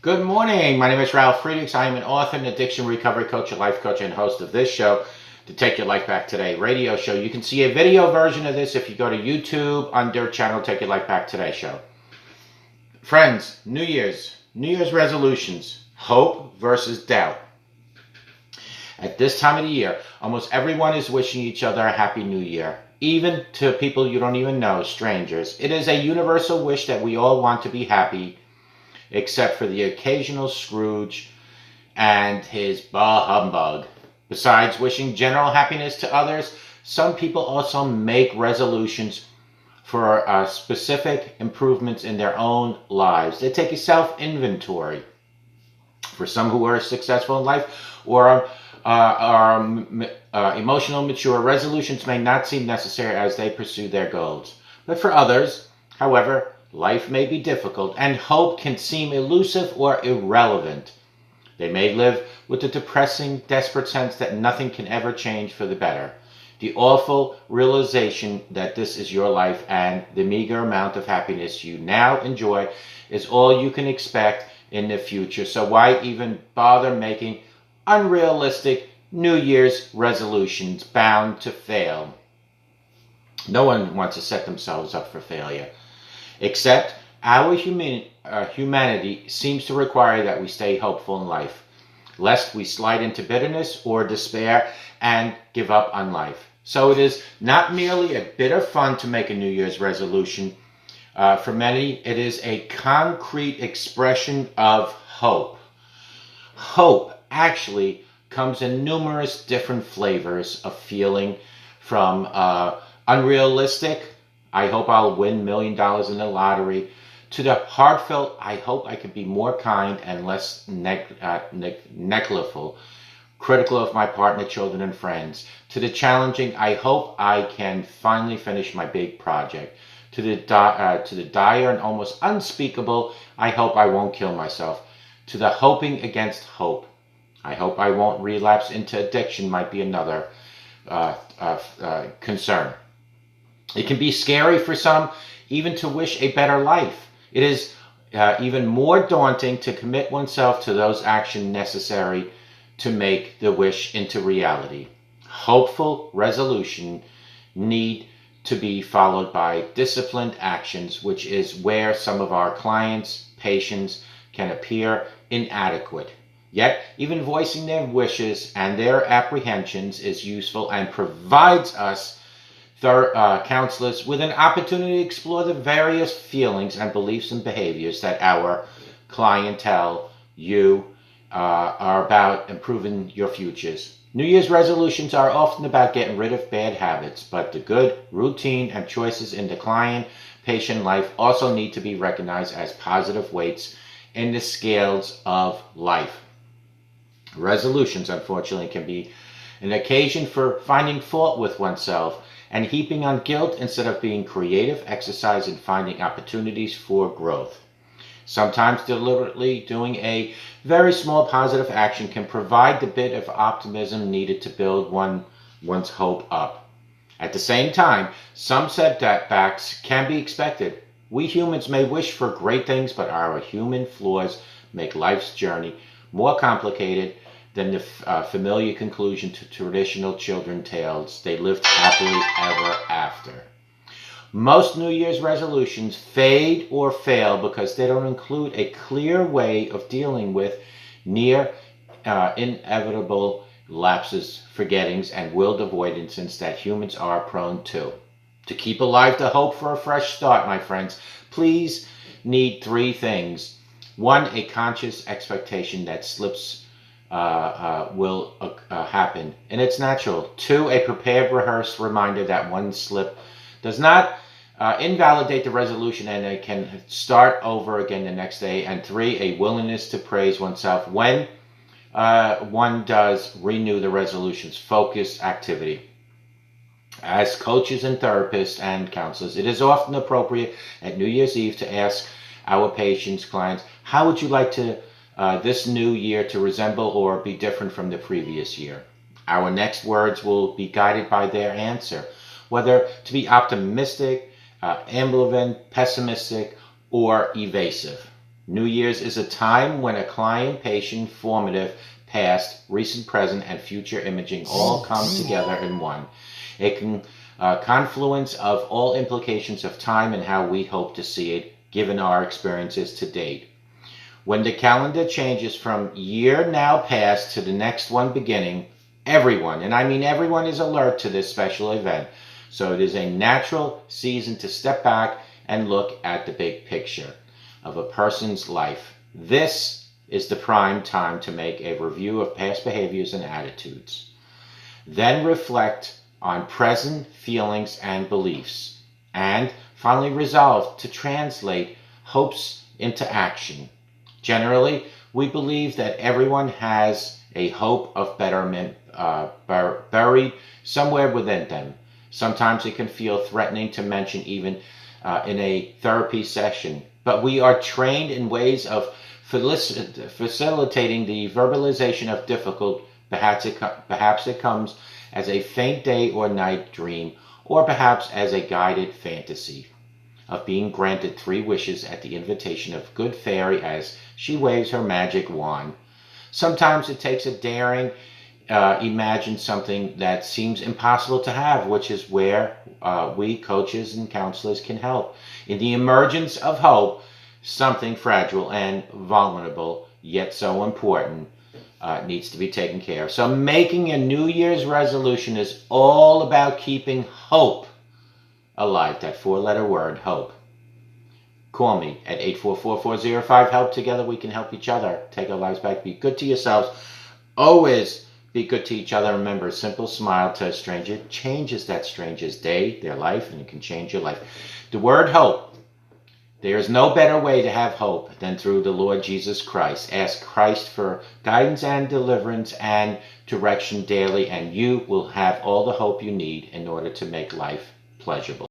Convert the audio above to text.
Good morning. My name is Ralf Friedrichs. I am an author, an addiction recovery coach, a life coach, and host of this show, To Take Your Life Back Today radio show. You can see a video version of this if you go to YouTube under channel Take Your Life Back Today show. Friends, New Year's resolutions, hope versus doubt. At this time of the year, almost everyone is wishing each other a happy new year, even to people you don't even know, strangers. It is a universal wish that we all want to be happy, except for the occasional Scrooge and his bah humbug. Besides wishing general happiness to others, some people also make resolutions for specific improvements in their own lives. They take a self-inventory. For some who are successful in life or are emotional mature, resolutions may not seem necessary as they pursue their goals. But for others, however, life may be difficult, and hope can seem elusive or irrelevant. They may live with the depressing, desperate sense that nothing can ever change for the better. The awful realization that this is your life and the meager amount of happiness you now enjoy is all you can expect in the future. So why even bother making unrealistic New Year's resolutions bound to fail? No one wants to set themselves up for failure. Except our humanity seems to require that we stay hopeful in life, lest we slide into bitterness or despair and give up on life. So it is not merely a bit of fun to make a New Year's resolution. For many, it is a concrete expression of hope. Hope actually comes in numerous different flavors of feeling, from unrealistic, I hope I'll win $1 million in the lottery, to the heartfelt, I hope I could be more kind and less neglectful, critical of my partner, children, and friends, to the challenging, I hope I can finally finish my big project, to the dire and almost unspeakable, I hope I won't kill myself, to the hoping against hope. I hope I won't relapse into addiction might be another concern. It can be scary for some even to wish a better life. It is even more daunting to commit oneself to those actions necessary to make the wish into reality. Hopeful resolution need to be followed by disciplined actions, which is where some of our clients' patients can appear inadequate. Yet, even voicing their wishes and their apprehensions is useful and provides us counselors with an opportunity to explore the various feelings and beliefs and behaviors that our clientele, you, are about improving your futures. New Year's resolutions are often about getting rid of bad habits, but the good routine and choices in the client-patient life also need to be recognized as positive weights in the scales of life. Resolutions, unfortunately, can be an occasion for finding fault with oneself and heaping on guilt instead of being creative exercise in finding opportunities for growth. Sometimes deliberately doing a very small positive action can provide the bit of optimism needed to build one's hope up. At the same time, some setbacks can be expected. We humans may wish for great things, but our human flaws make life's journey more complicated than the familiar conclusion to traditional children's tales. They lived happily ever after. Most New Year's resolutions fade or fail because they don't include a clear way of dealing with near inevitable lapses, forgettings, and willed avoidances that humans are prone to. To keep alive the hope for a fresh start, my friends, please need three things. One, a conscious expectation that slips will happen, and it's natural. Two, a prepared, rehearsed reminder that one slip does not invalidate the resolution and it can start over again the next day. And three, a willingness to praise oneself when one does renew the resolution's focused activity. As coaches and therapists and counselors, it is often appropriate at New Year's Eve to ask our patients, clients, how would you like to this new year to resemble or be different from the previous year? Our next words will be guided by their answer, whether to be optimistic, ambivalent, pessimistic, or evasive. New Year's is a time when a client, patient, formative, past, recent, present, and future imaging all come together in one. A confluence of all implications of time and how we hope to see it, given our experiences to date. When the calendar changes from year now past to the next one beginning, everyone, and I mean everyone, is alert to this special event. So it is a natural season to step back and look at the big picture of a person's life. This is the prime time to make a review of past behaviors and attitudes. Then reflect on present feelings and beliefs, and finally resolve to translate hopes into action. Generally, we believe that everyone has a hope of betterment buried somewhere within them. Sometimes it can feel threatening to mention even in a therapy session, but we are trained in ways of facilitating the verbalization of difficult. Perhaps it comes as a faint day or night dream, or perhaps as a guided fantasy of being granted 3 wishes at the invitation of Good Fairy as she waves her magic wand. Sometimes it takes a daring imagine something that seems impossible to have, which is where we coaches and counselors can help. In the emergence of hope, something fragile and vulnerable, yet so important, needs to be taken care of. So making a New Year's resolution is all about keeping hope alive. That 4-letter word, hope. Call me at 844-405-HELP. Together we can help each other take our lives back. Be good to yourselves. Always be good to each other. Remember, a simple smile to a stranger changes that stranger's day, their life, and it can change your life. The word hope. There is no better way to have hope than through the Lord Jesus Christ. Ask Christ for guidance and deliverance and direction daily, and you will have all the hope you need in order to make life pleasurable.